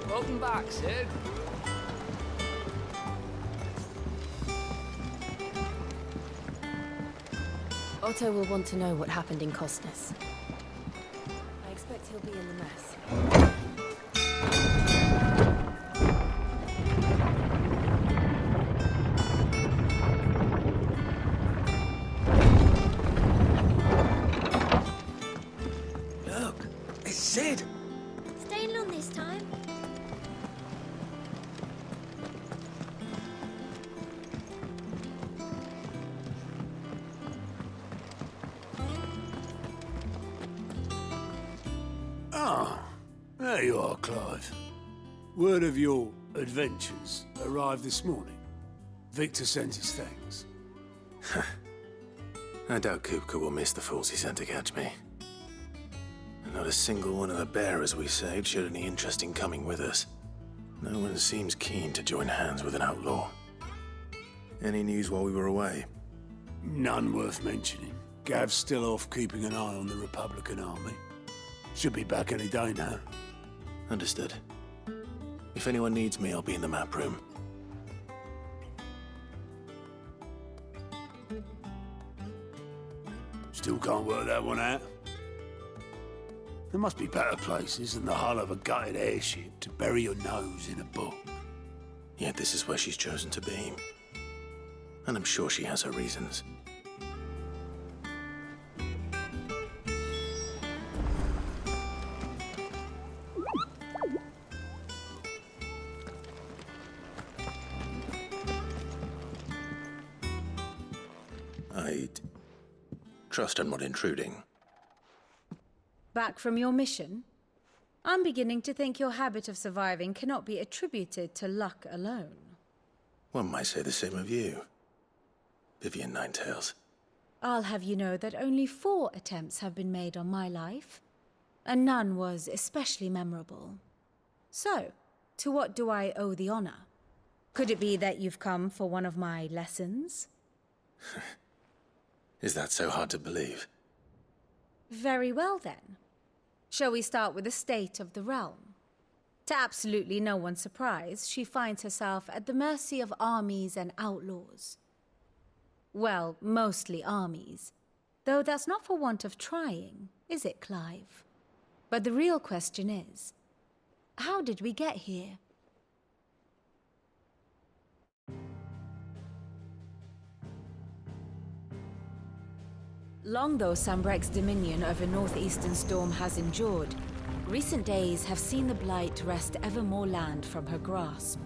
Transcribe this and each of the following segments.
Welcome back, Sid. Otto will want to know what happened in Costas. I expect he'll be in the mess. Look, it's Sid. Staying long this time? Ah, there you are, Clive. Word of your adventures arrived this morning. Victor sent his thanks. I doubt Kupka will miss the fools he sent to catch me. And not a single one of the bearers we saved showed any interest in coming with us. No one seems keen to join hands with an outlaw. Any news while we were away? None worth mentioning. Gav's still off keeping an eye on the Republican army. Should be back any day now. Understood. If anyone needs me, I'll be in the map room. Still can't work that one out. There must be better places than the hull of a gutted airship to bury your nose in a book. Yet this is where she's chosen to be. And I'm sure she has her reasons. I trust I'm not intruding. Back from your mission? I'm beginning to think your habit of surviving cannot be attributed to luck alone. One might say the same of you, Vivian Ninetails. I'll have you know that only 4 attempts have been made on my life, and none was especially memorable. So, to what do I owe the honor? Could it be that you've come for one of my lessons? Is that so hard to believe? Very well then. Shall we start with the state of the realm? To absolutely no one's surprise, she finds herself at the mercy of armies and outlaws. Well, mostly armies. Though that's not for want of trying, is it, Clive? But the real question is, how did we get here? Long though Sambrek's dominion over northeastern Storm has endured, recent days have seen the Blight wrest ever more land from her grasp.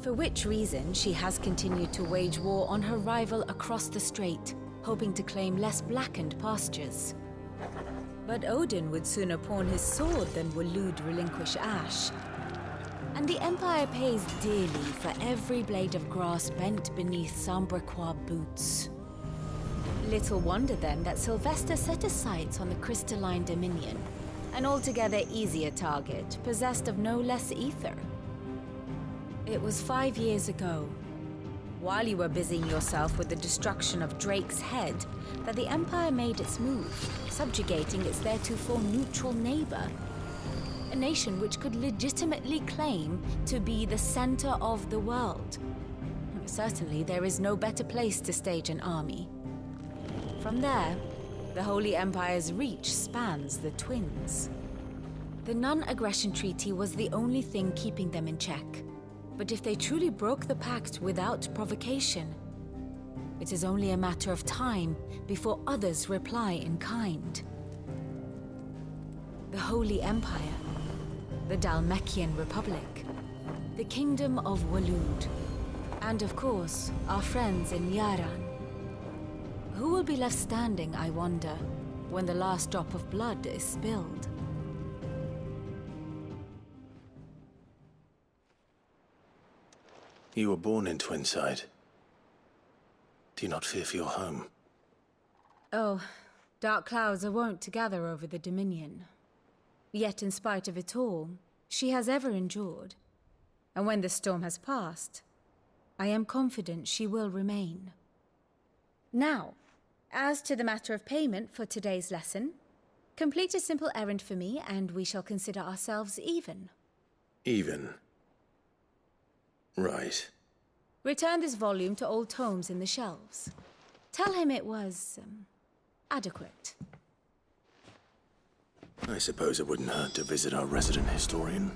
For which reason she has continued to wage war on her rival across the strait, hoping to claim less blackened pastures. But Odin would sooner pawn his sword than Waloed relinquish Ash. And the Empire pays dearly for every blade of grass bent beneath Sambrequois boots. Little wonder then that Sylvester set his sights on the crystalline dominion, an altogether easier target, possessed of no less ether. It was 5 years ago, while you were busying yourself with the destruction of Drake's head, that the Empire made its move, subjugating its theretofore neutral neighbor. A nation which could legitimately claim to be the center of the world. Certainly there is no better place to stage an army. From there, the Holy Empire's reach spans the Twins. The non-aggression treaty was the only thing keeping them in check. But if they truly broke the pact without provocation, it is only a matter of time before others reply in kind. The Holy Empire, the Dhalmekian Republic, the Kingdom of Waloed, and of course, our friends in Yaran. Who will be left standing, I wonder, when the last drop of blood is spilled? You were born in Twinside. Do you not fear for your home? Oh, dark clouds are wont to gather over the Dominion. Yet in spite of it all, she has ever endured. And when the storm has passed, I am confident she will remain. Now, as to the matter of payment for today's lesson, Complete a simple errand for me, and we shall consider ourselves even. Even? Right. Return this volume to old tomes in the shelves. Tell him it was, adequate. I suppose it wouldn't hurt to visit our resident historian.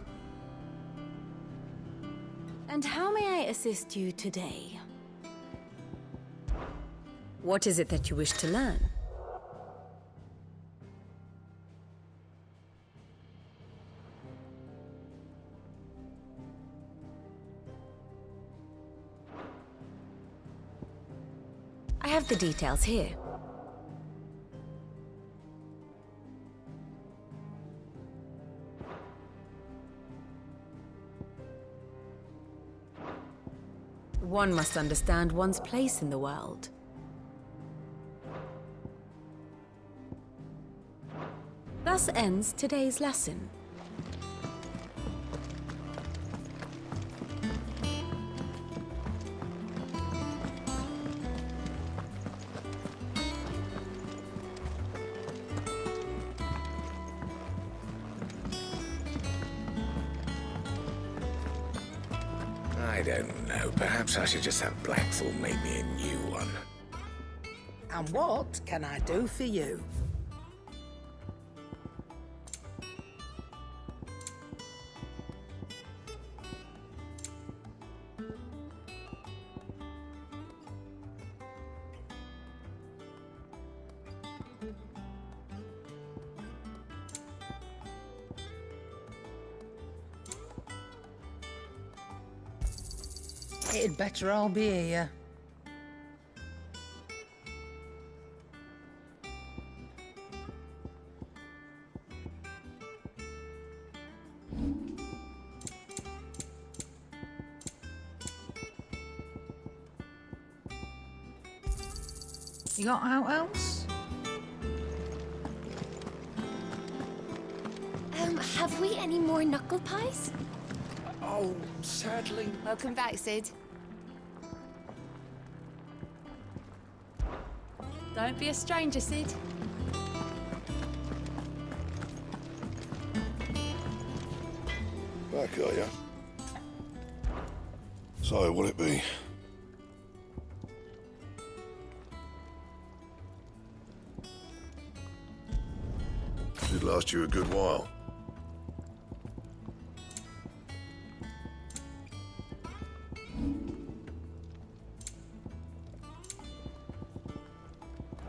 And how may I assist you today? What is it that you wish to learn? I have the details here. One must understand one's place in the world. Thus ends today's lesson. I don't know. Perhaps I should just have Blackthorn make me a new one. And what can I do for you? It'd better all be here. You got out else? Have we any more knuckle pies? Oh, sadly. Welcome back, Sid. Don't be a stranger, Sid. Back, are ya? So, what'll it be? Should last you a good while.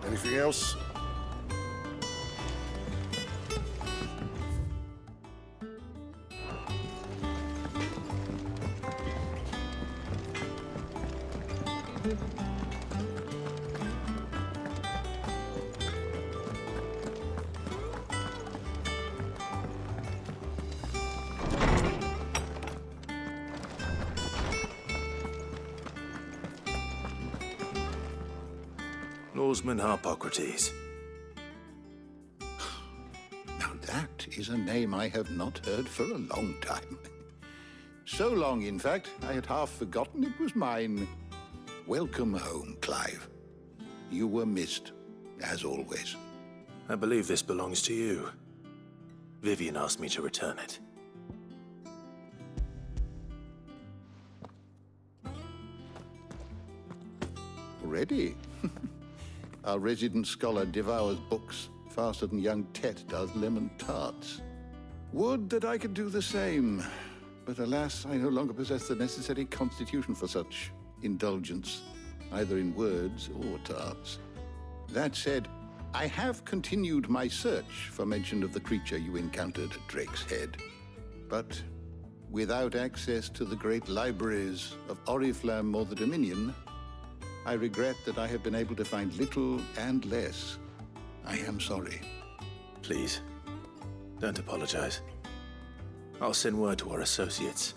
Anything else? Norseman Harpocrates. Now that is a name I have not heard for a long time. So long, in fact, I had half forgotten it was mine. Welcome home, Clive. You were missed, as always. I believe this belongs to you. Vivian asked me to return it. Already? Our resident scholar devours books faster than young Tet does lemon tarts. Would that I could do the same. But alas, I no longer possess the necessary constitution for such indulgence, either in words or tarts. That said, I have continued my search for mention of the creature you encountered at Drake's Head. But without access to the great libraries of Oriflamme or the Dominion, I regret that I have been able to find little and less. I am sorry. Please, don't apologize. I'll send word to our associates.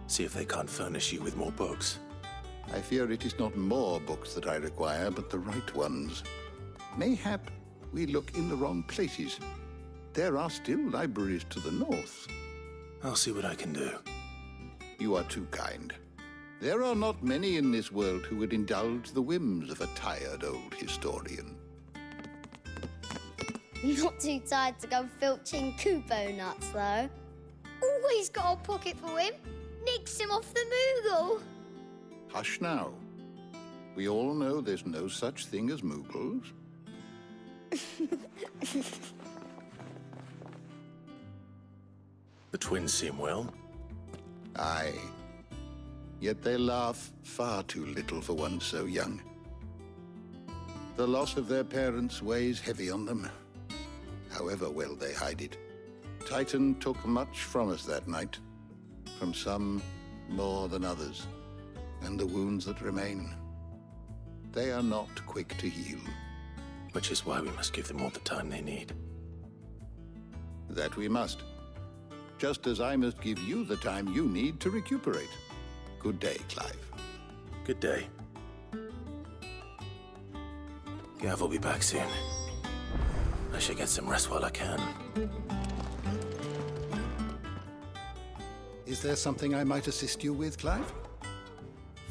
See if they can't furnish you with more books. I fear it is not more books that I require, but the right ones. Mayhap we look in the wrong places. There are still libraries to the north. I'll see what I can do. You are too kind. There are not many in this world who would indulge the whims of a tired old historian. Not too tired to go filching Kupo nuts, though. Always got a pocket for him. Nicks him off the Moogle. Hush now. We all know there's no such thing as Moogles. The twins seem well. Aye. Yet they laugh far too little for one so young. The loss of their parents weighs heavy on them, however well they hide it. Titan took much from us that night, from some more than others, and the wounds that remain, they are not quick to heal. Which is why we must give them all the time they need. That we must. Just as I must give you the time you need to recuperate. Good day, Clive. Good day. Gav will be back soon. I should get some rest while I can. Is there something I might assist you with, Clive?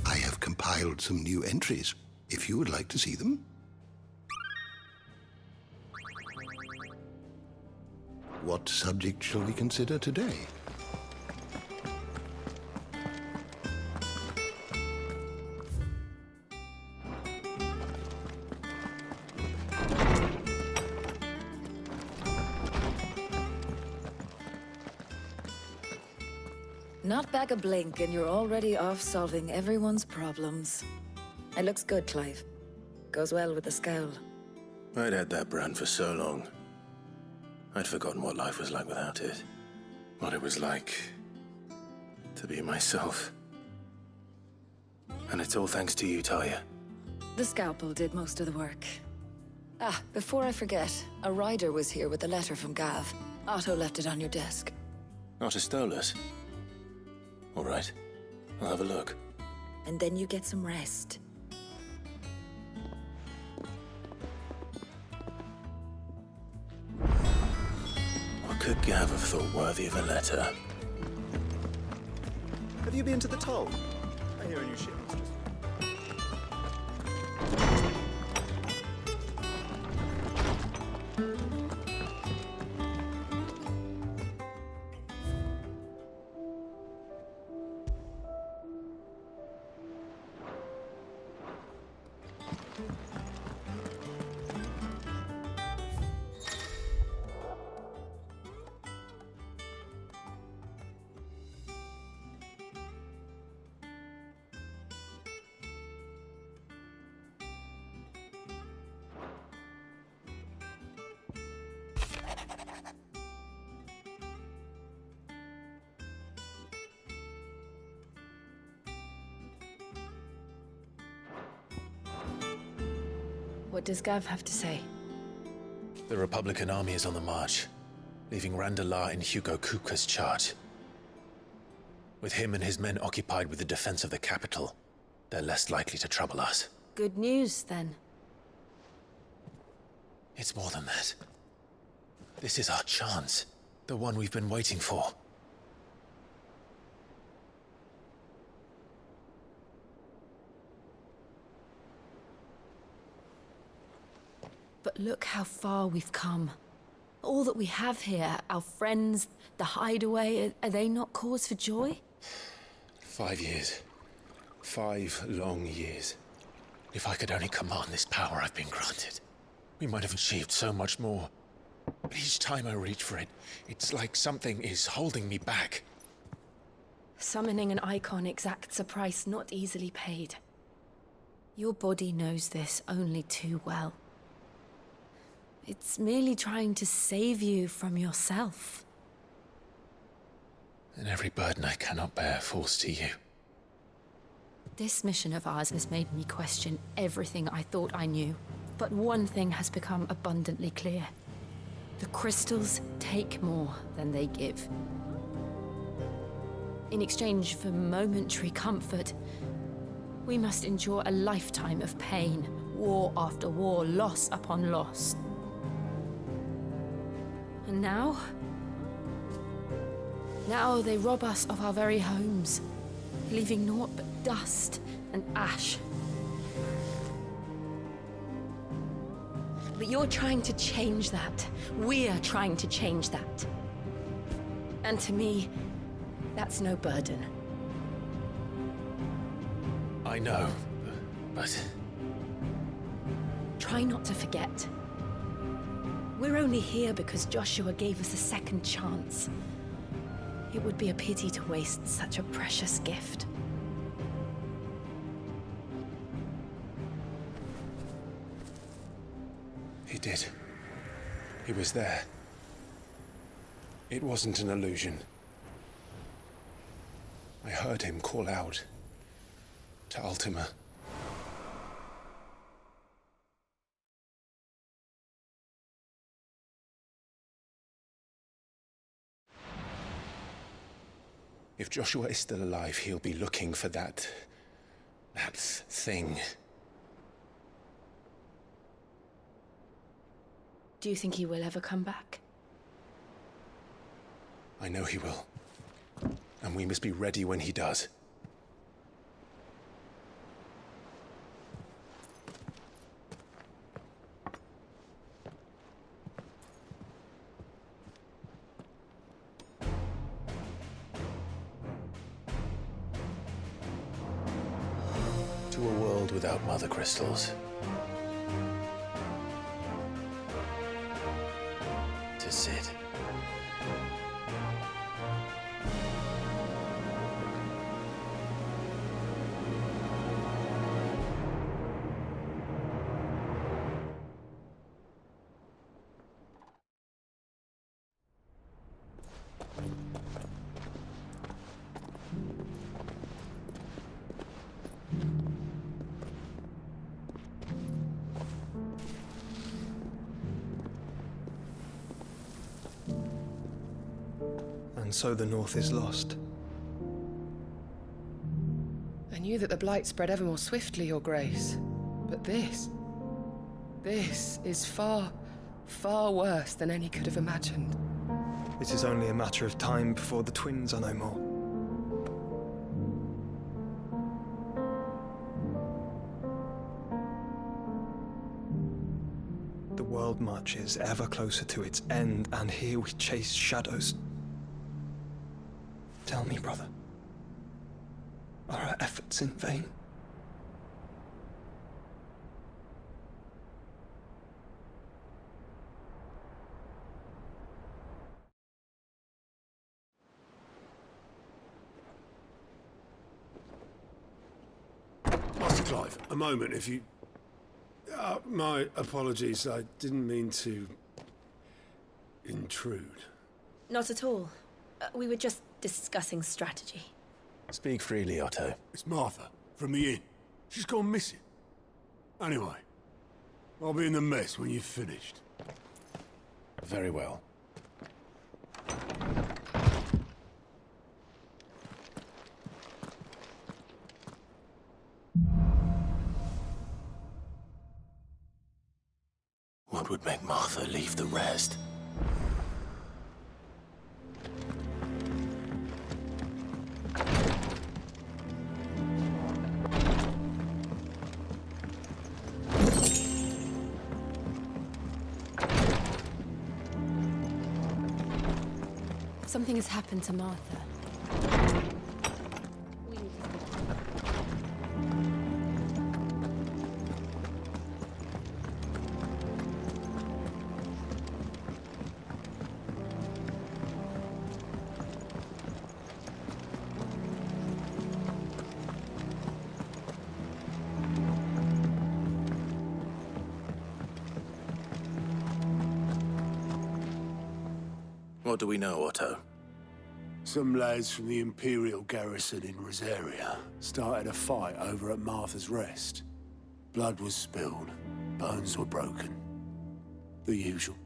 I have compiled some new entries, if you would like to see them. What subject shall we consider today? Not back a blink and you're already off solving everyone's problems. It looks good, Clive. Goes well with the scowl. I'd had that brand for so long. I'd forgotten what life was like without it. What it was like to be myself. And it's all thanks to you, Talia. The scalpel did most of the work. Ah, before I forget, a rider was here with a letter from Gav. Otto left it on your desk. Not a stolus. All right, I'll have a look. And then you get some rest. What could Gav have thought worthy of a letter? Have you been to the toll? I hear a new shipment's just... What does Gav have to say? The Republican army is on the march, leaving Randalar in Hugo Kupka's charge. With him and his men occupied with the defense of the capital, they're less likely to trouble us. Good news, then. It's more than that. This is our chance, the one we've been waiting for. But look how far we've come. All that we have here, our friends, the hideaway, are they not cause for joy? 5 years. 5 long years. If I could only command this power I've been granted, we might have achieved so much more. But each time I reach for it, it's like something is holding me back. Summoning an Eikon exacts a price not easily paid. Your body knows this only too well. It's merely trying to save you from yourself. And every burden I cannot bear falls to you. This mission of ours has made me question everything I thought I knew. But one thing has become abundantly clear. The crystals take more than they give. In exchange for momentary comfort, we must endure a lifetime of pain, war after war, loss upon loss. And now they rob us of our very homes, leaving naught but dust and ash. But you're trying to change that. We're trying to change that. And to me, that's no burden. I know, but... Try not to forget. We're only here because Joshua gave us a second chance. It would be a pity to waste such a precious gift. He did. He was there. It wasn't an illusion. I heard him call out to Ultima. If Joshua is still alive, he'll be looking for that thing. Do you think he will ever come back? I know he will. And we must be ready when he does. To a world without mother crystals. To Sid. And so the North is lost. I knew that the Blight spread ever more swiftly, Your Grace. But this is far, far worse than any could have imagined. It is only a matter of time before the twins are no more. The world marches ever closer to its end, and here we chase shadows. Tell me, brother, are our efforts in vain? Master Clive, a moment, if you... my apologies, I didn't mean to... intrude. Not at all. We were just discussing strategy. Speak freely, Otto. It's Martha, from the inn. She's gone missing. Anyway, I'll be in the mess when you've finished. Very well. What would make Martha leave the rest? Something has happened to Martha. What do we know, Otto? Some lads from the Imperial garrison in Rosaria started a fight over at Martha's Rest. Blood was spilled, bones were broken. The usual.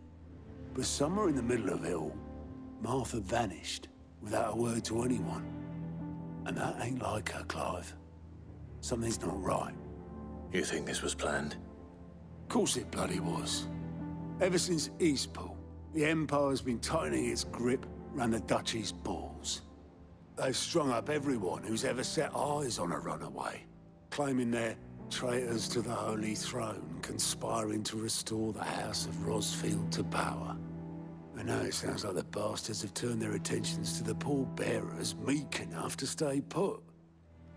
But somewhere in the middle of it all, Martha vanished without a word to anyone. And that ain't like her, Clive. Something's not right. You think this was planned? Of course it bloody was. Ever since Eastpool, the Empire's been tightening its grip around the Duchy's balls. They've strung up everyone who's ever set eyes on a runaway, claiming they're Traitors to the Holy Throne conspiring to restore the House of Rosfield to power. And now it sounds like the bastards have turned their attentions to the poor bearers meek enough to stay put.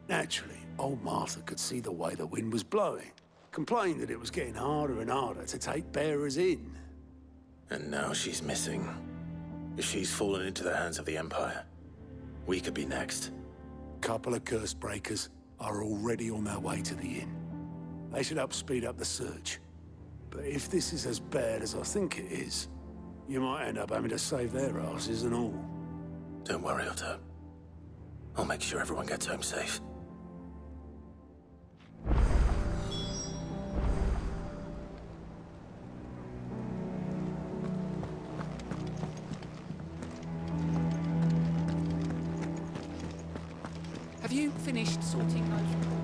Naturally, old Martha could see the way the wind was blowing, complained that it was getting harder and harder to take bearers in. And now she's missing. If she's fallen into the hands of the Empire, we could be next. Couple of curse breakers are already on their way to the inn. They should help speed up the search. But if this is as bad as I think it is, you might end up having to save their asses and all. Don't worry, Otto. I'll make sure everyone gets home safe. Have you finished sorting those reports?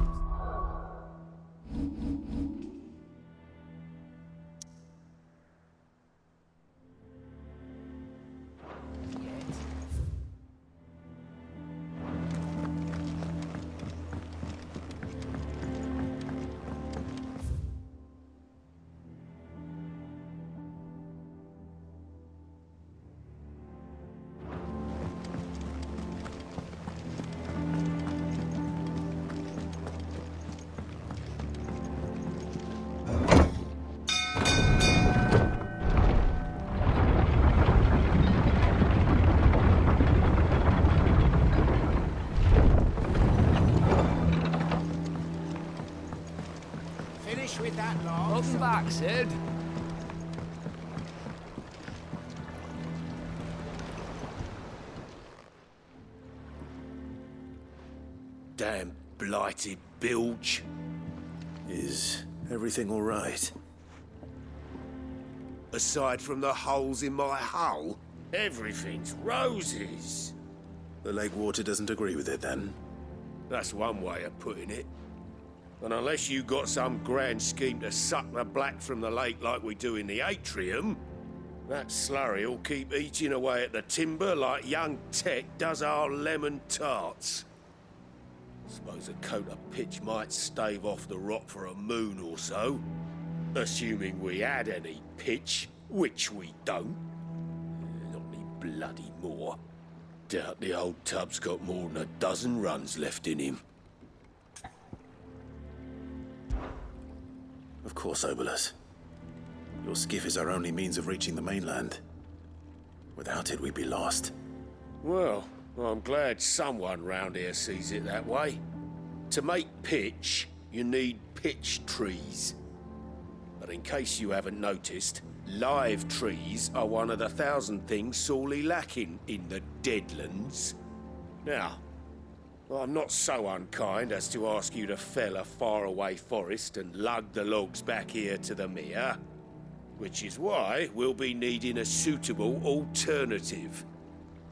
With that lot. Welcome back, Sid. Damn blighted bilge. Is everything all right? Aside from the holes in my hull, everything's roses. The lake water doesn't agree with it, then? That's one way of putting it. And unless you got some grand scheme to suck the black from the lake like we do in the atrium, that slurry will keep eating away at the timber like young Tech does our lemon tarts. Suppose a coat of pitch might stave off the rot for a moon or so, assuming we had any pitch, which we don't. Not any bloody more. Doubt the old tub's got more than a dozen runs left in him. Of course, Obolus. Your skiff is our only means of reaching the mainland. Without it, we'd be lost. Well, I'm glad someone round here sees it that way. To make pitch, you need pitch trees. But in case you haven't noticed, live trees are one of the 1,000 things sorely lacking in the Deadlands. Now, I'm not so unkind as to ask you to fell a faraway forest and lug the logs back here to the mere, which is why we'll be needing a suitable alternative.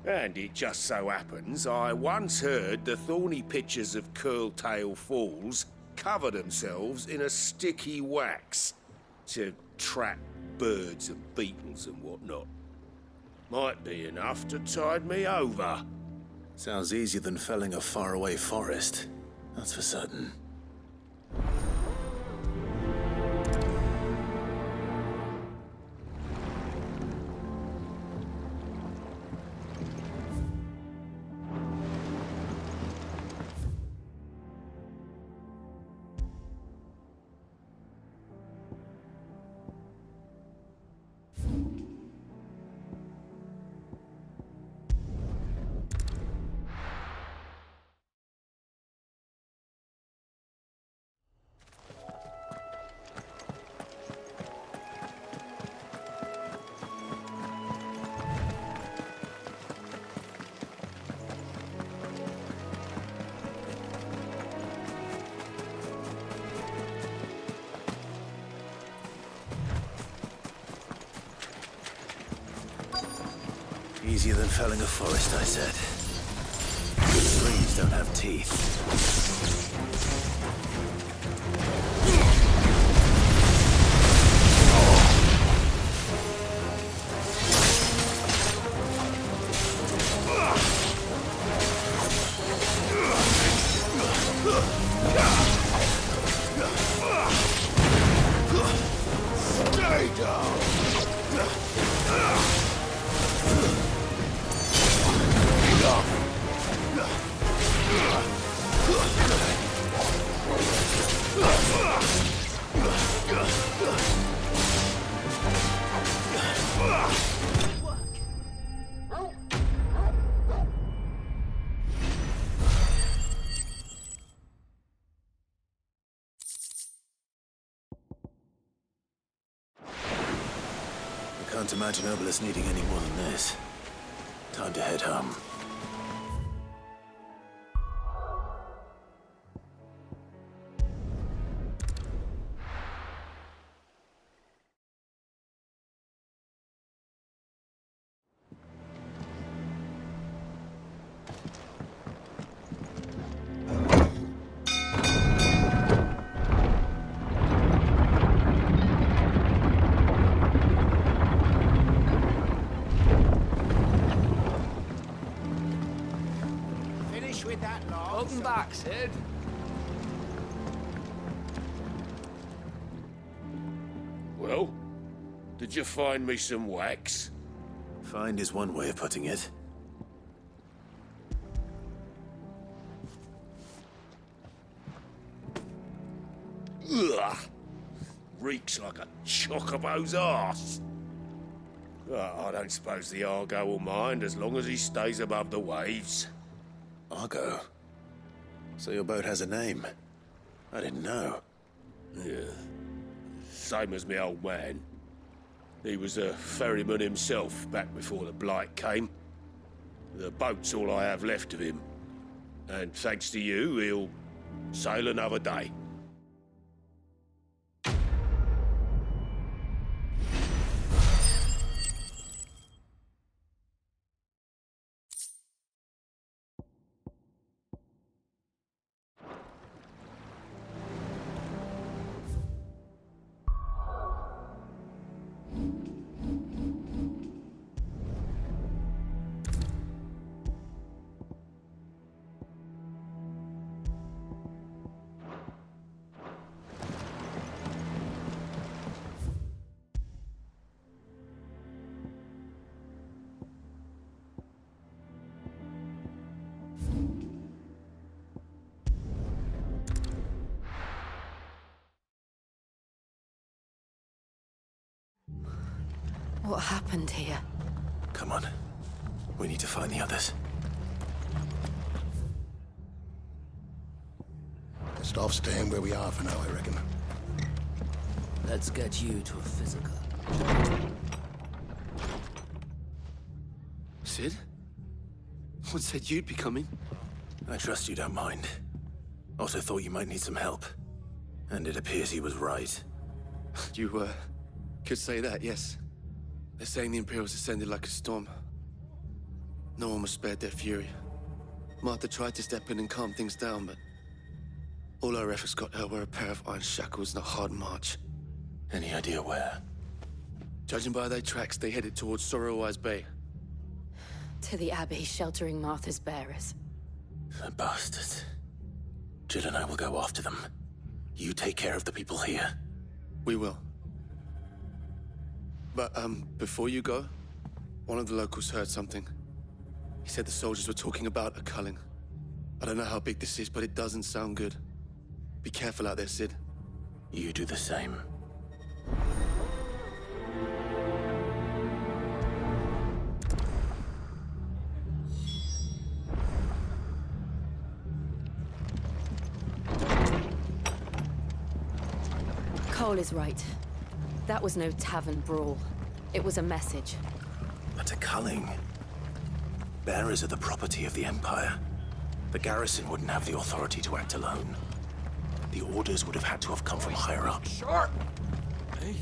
And it just so happens I once heard the thorny pitchers of Curltail Falls cover themselves in a sticky wax to trap birds and beetles and whatnot. Might be enough to tide me over. Sounds easier than felling a faraway forest. That's for certain. Easier than felling a forest, I said. Trees don't have teeth. Can't imagine Obelisk needing any more than this. Time to head home. Welcome back, Sid. Well, did you find me some wax? Find is one way of putting it. Ugh! Reeks like a chocobo's arse. I don't suppose the Argo will mind as long as he stays above the waves. Argo? So your boat has a name? I didn't know. Yeah. Same as my old man. He was a ferryman himself back before the Blight came. The boat's all I have left of him. And thanks to you, he'll sail another day. What happened here? Come on. We need to find the others. Best off staying where we are for now, I reckon. Let's get you to a physical. Sid? What said you'd be coming? I trust you don't mind. Also thought you might need some help. And it appears he was right. You, could say that, yes. They're saying the Imperials ascended like a storm. No one was spared their fury. Martha tried to step in and calm things down, but all our efforts got her were a pair of iron shackles and a hard march. Any idea where? Judging by their tracks, they headed towards Sorrowwise Bay. To the Abbey, sheltering Martha's bearers. The bastards. Jill and I will go after them. You take care of the people here. We will. But, before you go, one of the locals heard something. He said the soldiers were talking about a culling. I don't know how big this is, but it doesn't sound good. Be careful out there, Sid. You do the same. Cole is right. That was no tavern brawl. It was a message. But a culling. Bearers are the property of the Empire. The garrison wouldn't have the authority to act alone. The orders would have had to have come from higher up. Sharp! Hey?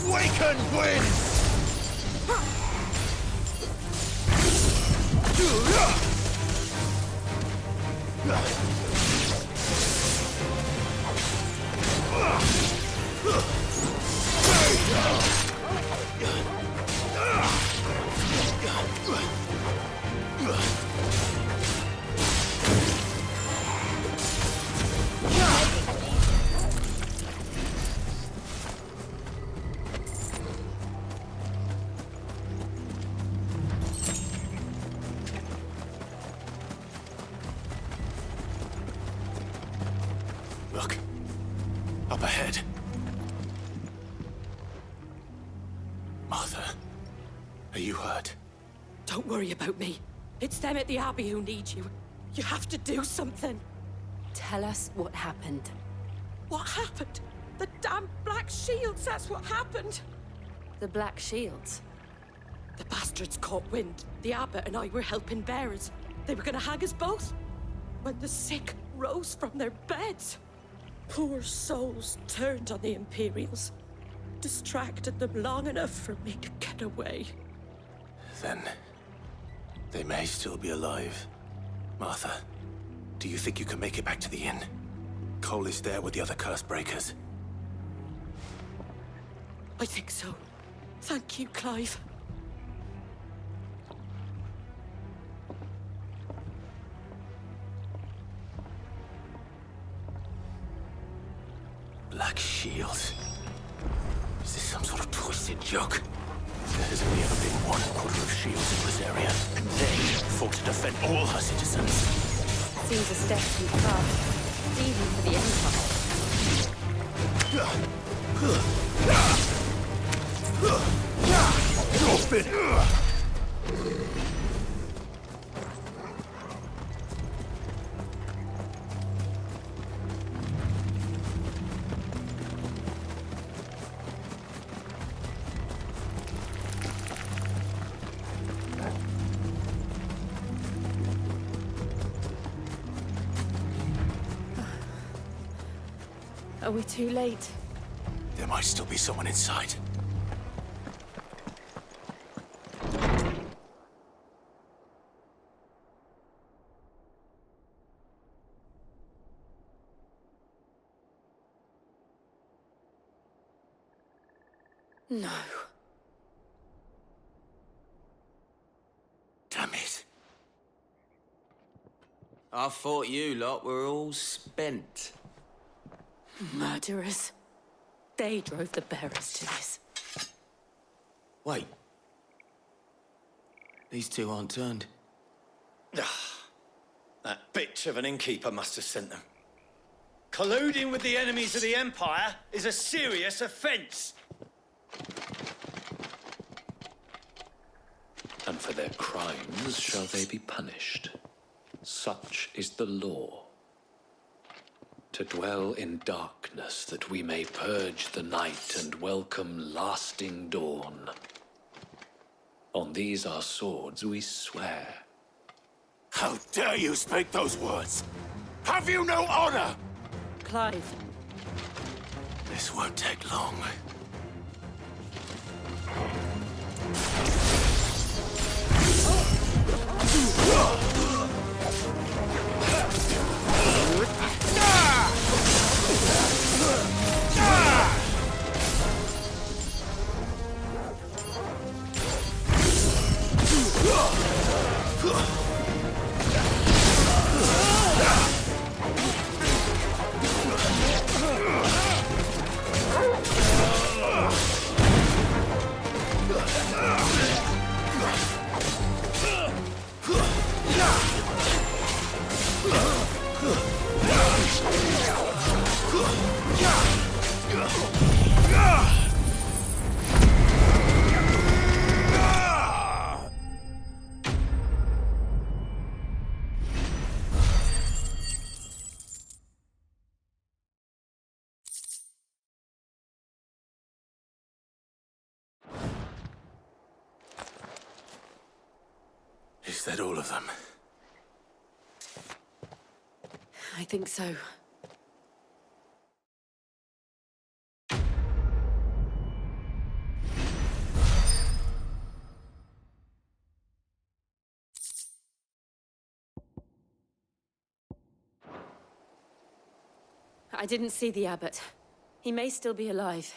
Waken wind! Up ahead. Martha, are you hurt? Don't worry about me. It's them at the Abbey who need you. You have to do something. Tell us what happened. What happened? The damn Black Shields, that's what happened. The Black Shields? The bastards caught wind. The Abbot and I were helping bearers. They were gonna hang us both. When the sick rose from their beds. Poor souls turned on the Imperials. Distracted them long enough for me to get away. Then, they may still be alive. Martha, do you think you can make it back to the inn? Cole is there with the other curse breakers. I think so. Thank you, Clive. Black Shields. Is this some sort of twisted joke? There has only ever been one quarter of shields in this area, and they fought to defend all her citizens. Seems a step too far, even for the Empire. Are we too late? There might still be someone inside. No. Damn it. I thought you lot were all spent. Murderers. They drove the bearers to this. Wait. These two aren't turned. That bitch of an innkeeper must have sent them. Colluding with the enemies of the Empire is a serious offense. And for their crimes shall they be punished. Such is the law. To dwell in darkness that we may purge the night and welcome lasting dawn. On these our swords we swear. How dare you speak those words? Have you no honor? Clive. This won't take long. Is that all of them? I think so. I didn't see the Abbot. He may still be alive.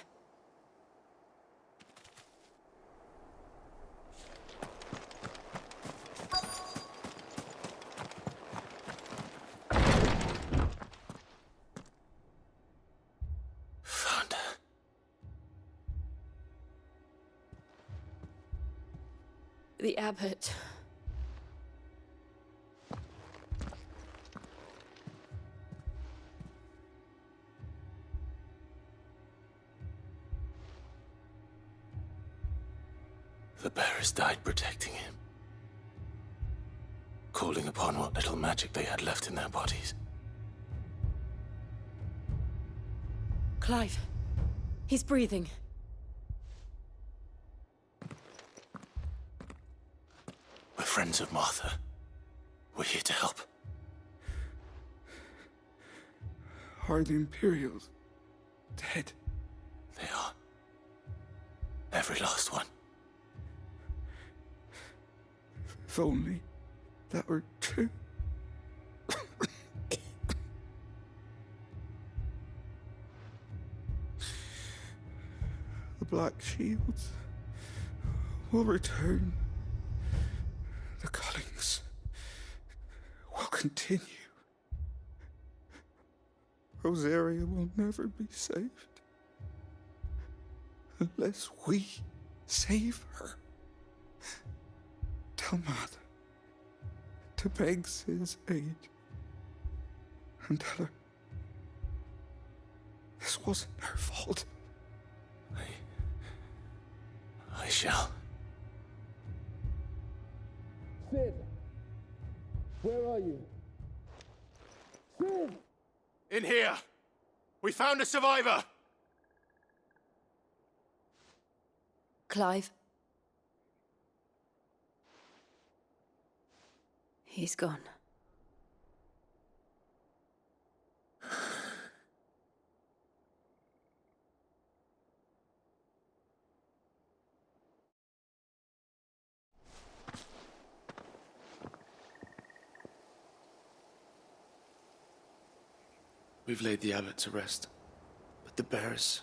The Abbot. The bearers died protecting him, calling upon what little magic they had left in their bodies. Clive, he's breathing. We're friends of Martha. We're here to help. Are the Imperials dead? They are. Every last one. If only that were true. The Black Shields will return. The Cullings will continue. Rosaria will never be saved unless we save her. Tell Mother to beg Cid's aid and tell her this wasn't her fault. I shall. Cid! Where are you? Cid! In here! We found a survivor! Clive. He's gone. We've laid the abbot to rest. But the bearers...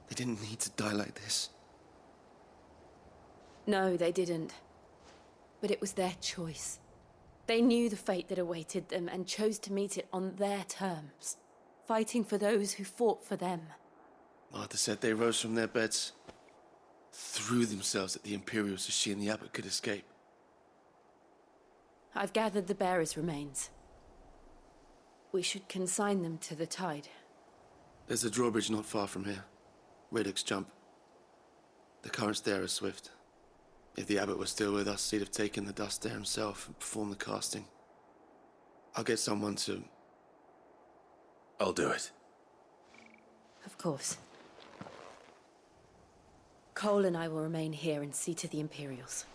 they didn't need to die like this. No, they didn't. But it was their choice. They knew the fate that awaited them and chose to meet it on their terms, fighting for those who fought for them. Martha said they rose from their beds, threw themselves at the Imperials so she and the abbot could escape. I've gathered the bearers' remains. We should consign them to the tide. There's a drawbridge not far from here. Radix Jump. The currents there are swift. If the abbot was still with us, he'd have taken the dust there himself and performed the casting. I'll get someone to... I'll do it. Of course. Cole and I will remain here and see to the Imperials.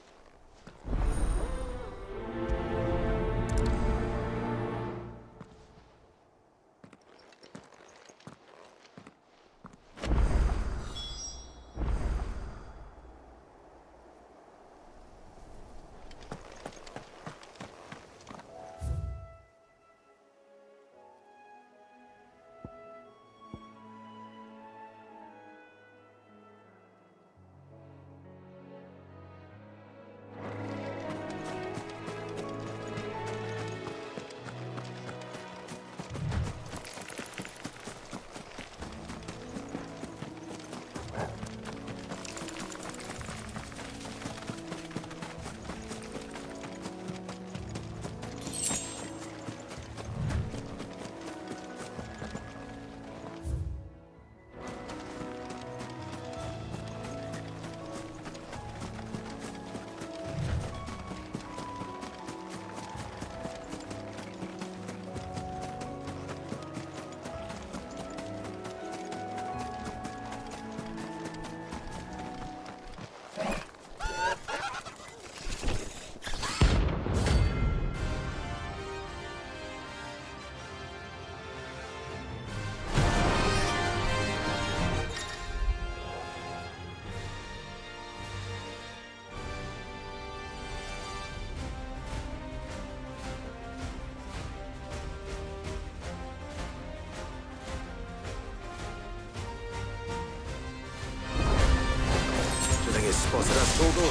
Spotted us, Torgal?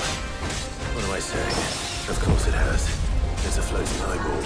What am I saying? Of course it has. It's a floating eyeball.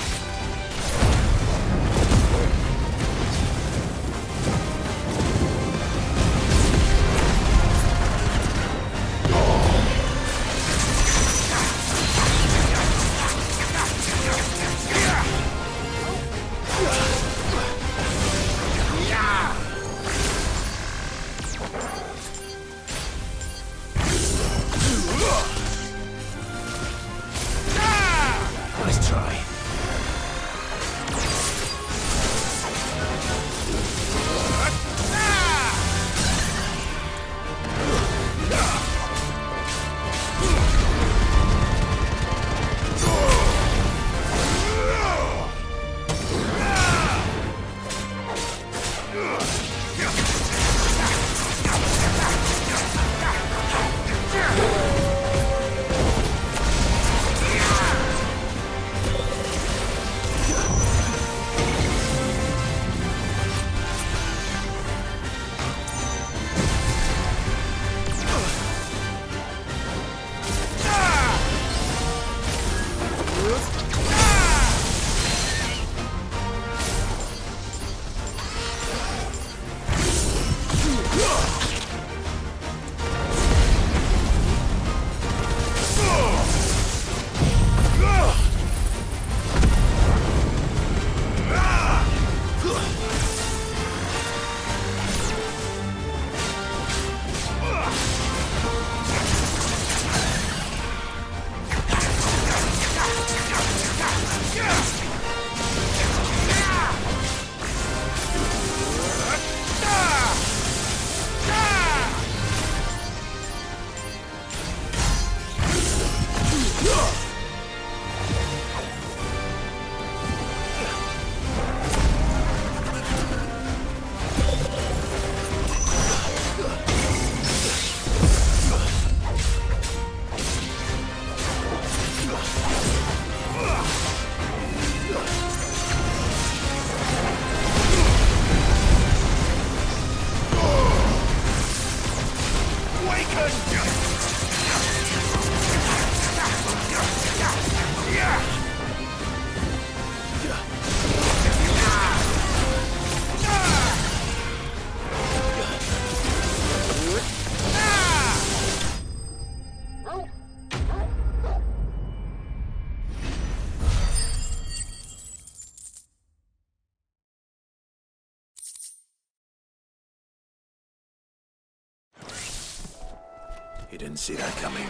didn't see that coming.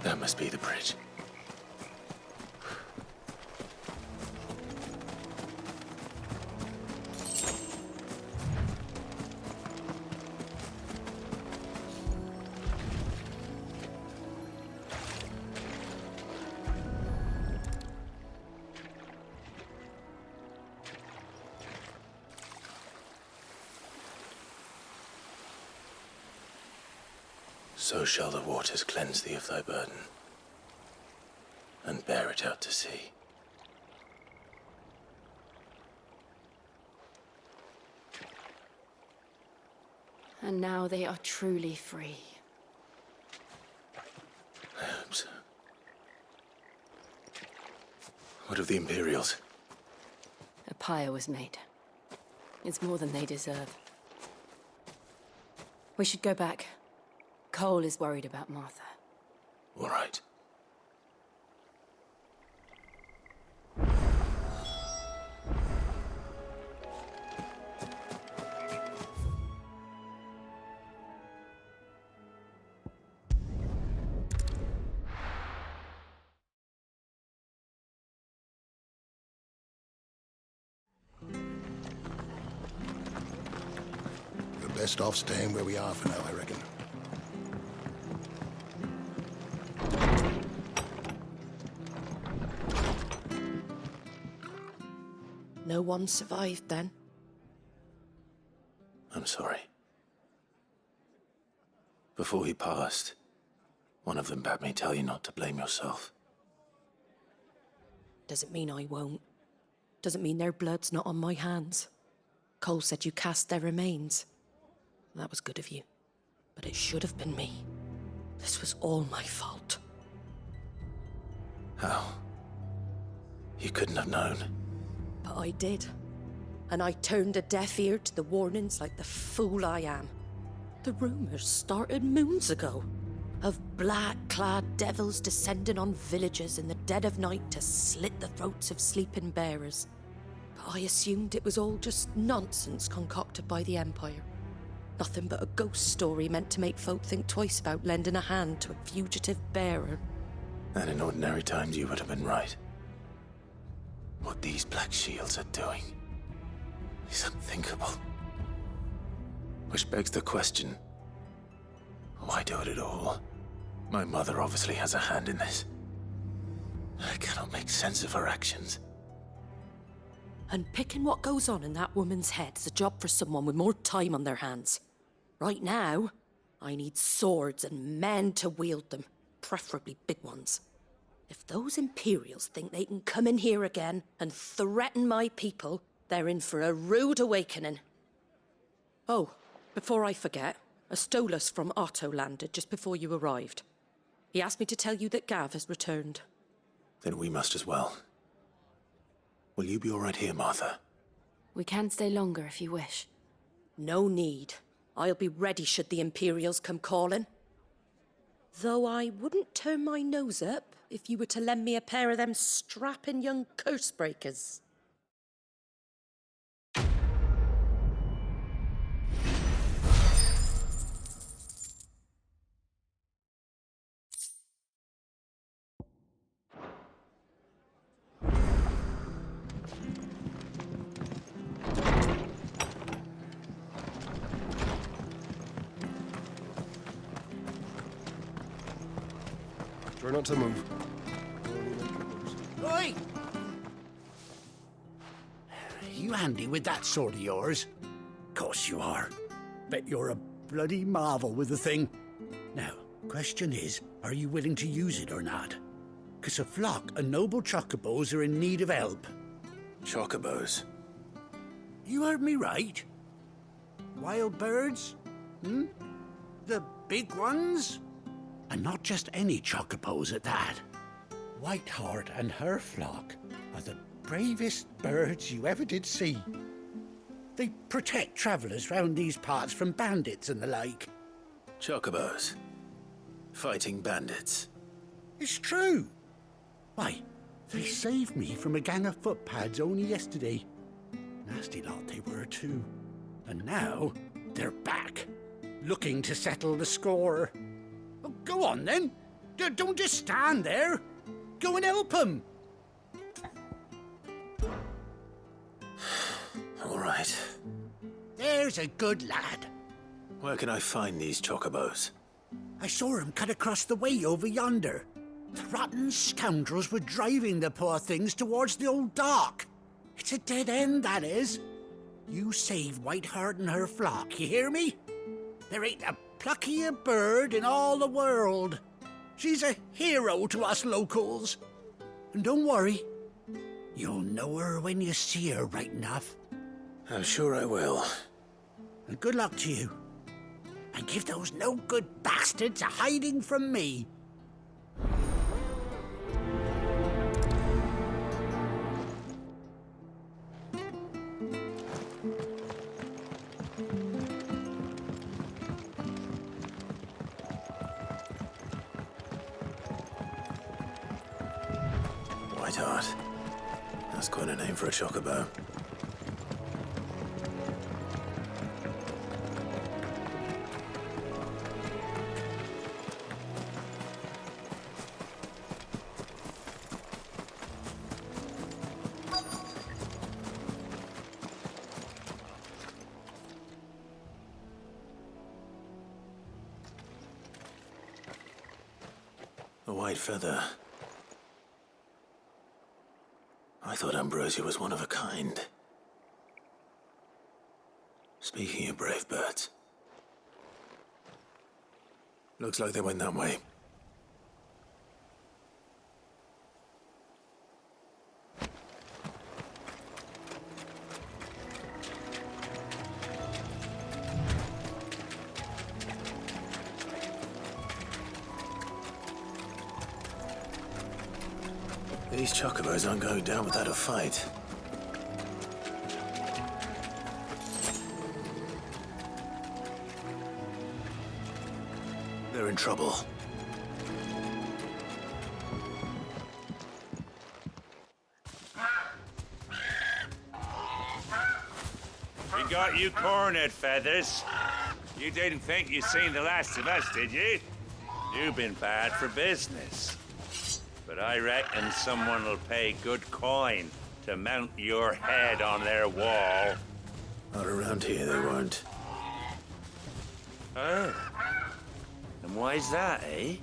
That must be the bridge. So shall the waters cleanse thee of thy burden, and bear it out to sea. And now they are truly free. I hope so. What of the Imperials? A pyre was made. It's more than they deserve. We should go back. Cole is worried about Martha. All right. We're best off staying where we are for now, I reckon. No one survived then? I'm sorry. Before he passed, one of them bade me tell you not to blame yourself. Doesn't mean I won't. Doesn't mean their blood's not on my hands. Cole said you cast their remains. That was good of you. But it should have been me. This was all my fault. How? You couldn't have known. But I did. And I turned a deaf ear to the warnings like the fool I am. The rumours started moons ago. Of black-clad devils descending on villages in the dead of night to slit the throats of sleeping bearers. But I assumed it was all just nonsense concocted by the Empire. Nothing but a ghost story meant to make folk think twice about lending a hand to a fugitive bearer. And in ordinary times you would have been right. What these Black Shields are doing is unthinkable. Which begs the question, why do it at all? My mother obviously has a hand in this. I cannot make sense of her actions. And picking what goes on in that woman's head is a job for someone with more time on their hands. Right now, I need swords and men to wield them, preferably big ones. If those Imperials think they can come in here again and threaten my people, they're in for a rude awakening. Oh, before I forget, a Stolas from Otto landed just before you arrived. He asked me to tell you that Gav has returned. Then we must as well. Will you be all right here, Martha? We can stay longer if you wish. No need. I'll be ready should the Imperials come calling. Though I wouldn't turn my nose up if you were to lend me a pair of them strapping young curse-breakers. Try not to move. Oi! You handy with that sword of yours? Course you are. Bet you're a bloody marvel with the thing. Now, question is, are you willing to use it or not? 'Cause a flock of noble chocobos are in need of help. Chocobos? You heard me right. Wild birds? The big ones? And not just any chocobos at that. Whiteheart and her flock are the bravest birds you ever did see. They protect travellers round these parts from bandits and the like. Chocobos? Fighting bandits? It's true. Why, they saved me from a gang of footpads only yesterday. Nasty lot they were too. And now they're back, looking to settle the score. Oh, go on then. Don't just stand there. Go and help them. All right. There's a good lad. Where can I find these chocobos? I saw him cut across the way over yonder. The rotten scoundrels were driving the poor things towards the old dock. It's a dead end, that is. You save Whiteheart and her flock, you hear me? There ain't a pluckier bird in all the world. She's a hero to us locals. And don't worry, you'll know her when you see her right enough. I'm sure I will. And good luck to you. And give those no-good bastards a hiding from me. Whiteheart. That's quite a name for a chocobo. A white feather. I thought Ambrosia was one of a kind. Speaking of brave birds. Looks like they went that way. These chocobos aren't going down without a fight. They're in trouble. We got you cornered, Feathers. You didn't think you'd seen the last of us, did you? You've been bad for business. But I reckon someone will pay good coin to mount your head on their wall. Not around here, they won't. Oh. And why's that, eh?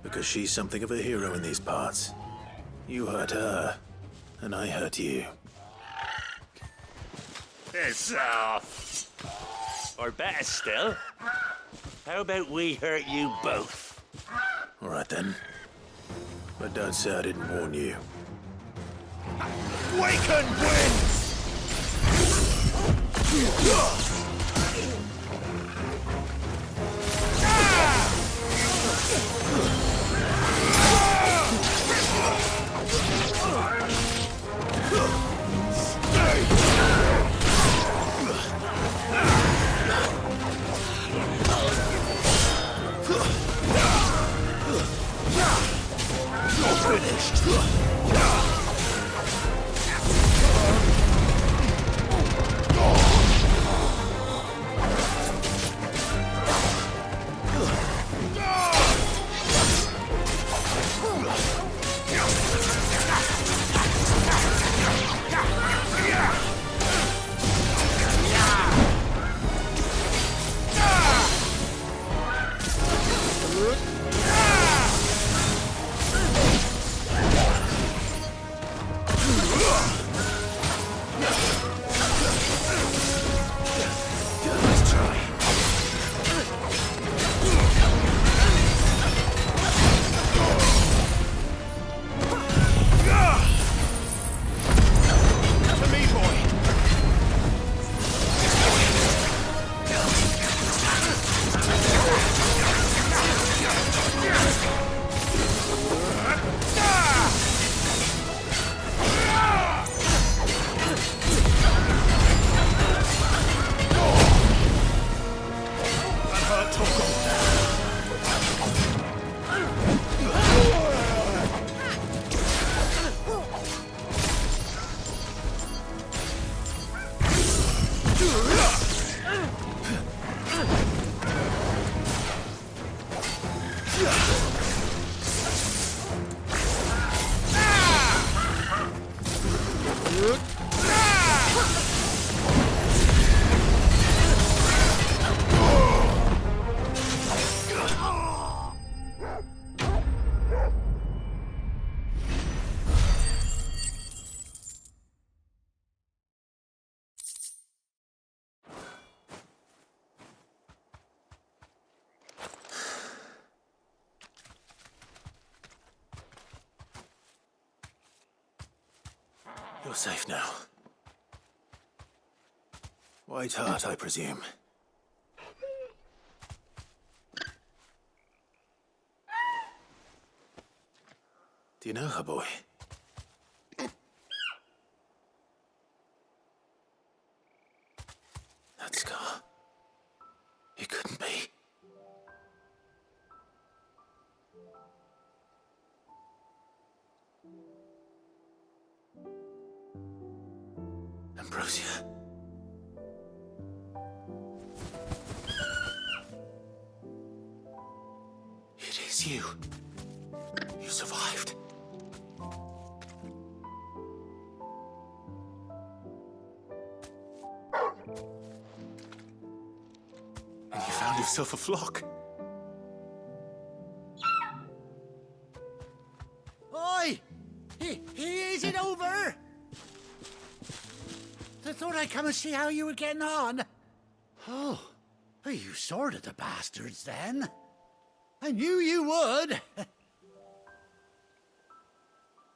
Because she's something of a hero in these parts. You hurt her, and I hurt you. Piss off. Or better still, how about we hurt you both? All right then. But don't say I didn't warn you. Waken winds! You're safe now. White Heart, I presume. Do you know her, boy? That scar. It couldn't be. Ambrosia. It is you. You survived. And you found yourself a flock. Oi! Is it over? I thought I'd come and see how you were getting on. Oh, you sorted the bastards then. I knew you would.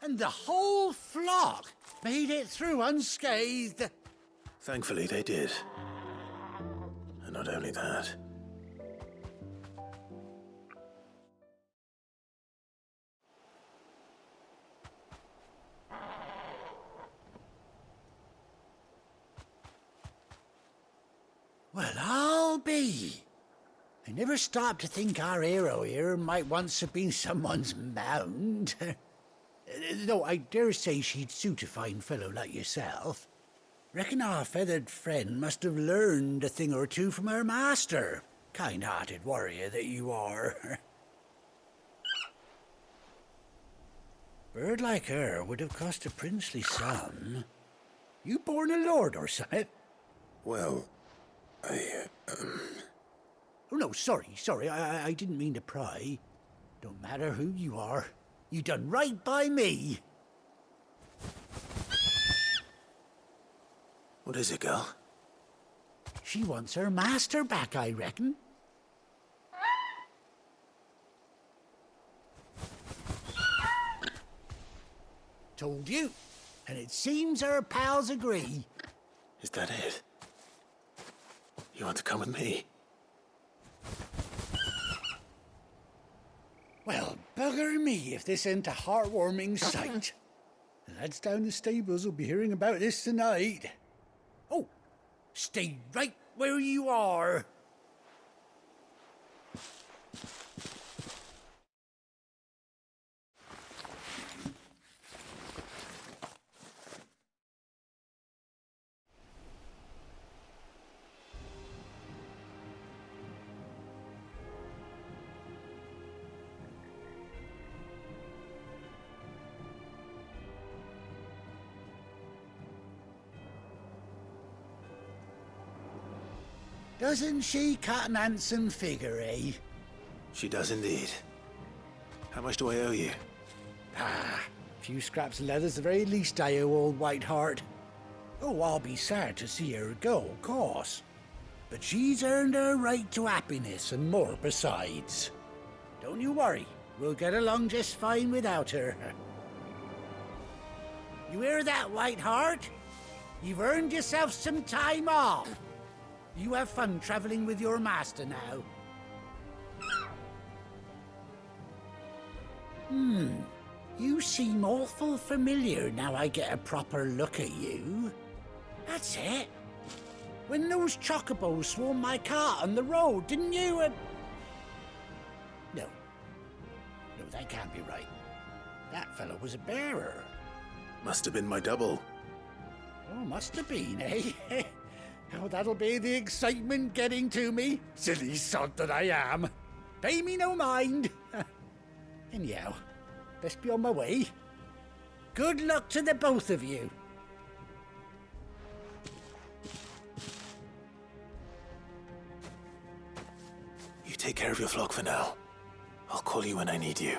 And the whole flock made it through unscathed. Thankfully, they did. And not only that. Well, I'll be. I never stopped to think our hero here might once have been someone's mount. Though I dare say she'd suit a fine fellow like yourself. Reckon our feathered friend must have learned a thing or two from her master. Kind-hearted warrior that you are. Bird like her would have cost a princely sum. You born a lord or something? Well, Oh, no, sorry. I didn't mean to pry. Don't matter who you are. You done right by me. What is it, girl? She wants her master back, I reckon. Told you. And it seems her pals agree. Is that it? You want to come with me? Well, bugger me if this ain't a heartwarming sight. The lads down the stables will be hearing about this tonight. Oh, stay right where you are. Doesn't she cut an handsome figure, eh? She does indeed. How much do I owe you? A few scraps of leather's the very least I owe old White Heart. Oh, I'll be sad to see her go, of course. But she's earned her right to happiness and more besides. Don't you worry, we'll get along just fine without her. You hear that, White Heart? You've earned yourself some time off. You have fun traveling with your master now. You seem awful familiar now I get a proper look at you. That's it. When those chocobos swarmed my cart on the road, didn't you? No, that can't be right. That fellow was a bearer. Must have been my double. Oh, must have been, eh? Oh, that'll be the excitement getting to me. Silly sod that I am. Pay me no mind. Anyhow, best be on my way. Good luck to the both of you. Take care of your flock for now. I'll call you when I need you.